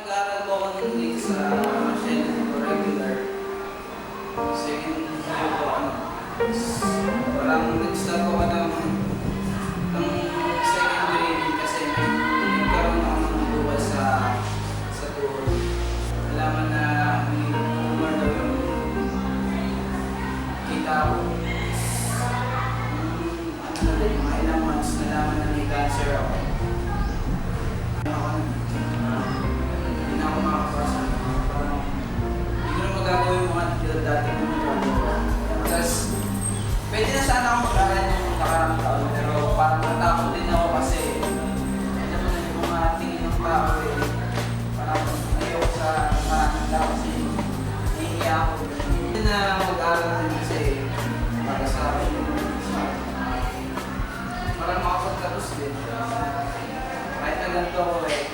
Nag-aaral po ako ng English sa Science for regular. Second year po ako. Parang nag-start po ako ng second grade kasi nagkaroon ako ng buwas sa tour. Nalaman na may tumor daw yung kita ko. Ano na din, mga ilang months nalaman na may cancer ako. Hindi na ako makakapasa. Parang hindi ko na magagawa yung mga dati ko nagagawa. Tapos, pwede na sana ako mag-aral yung nakarang taon, pero parang natakot din ako kasi alam mo na yung mga tingin ng tao eh. Parang ayaw sa maraming tao kasi nahihiya ako. Hindi na mag-aral din kasi para sa akin parang makapagtapos din. Kahit na ganito ako eh.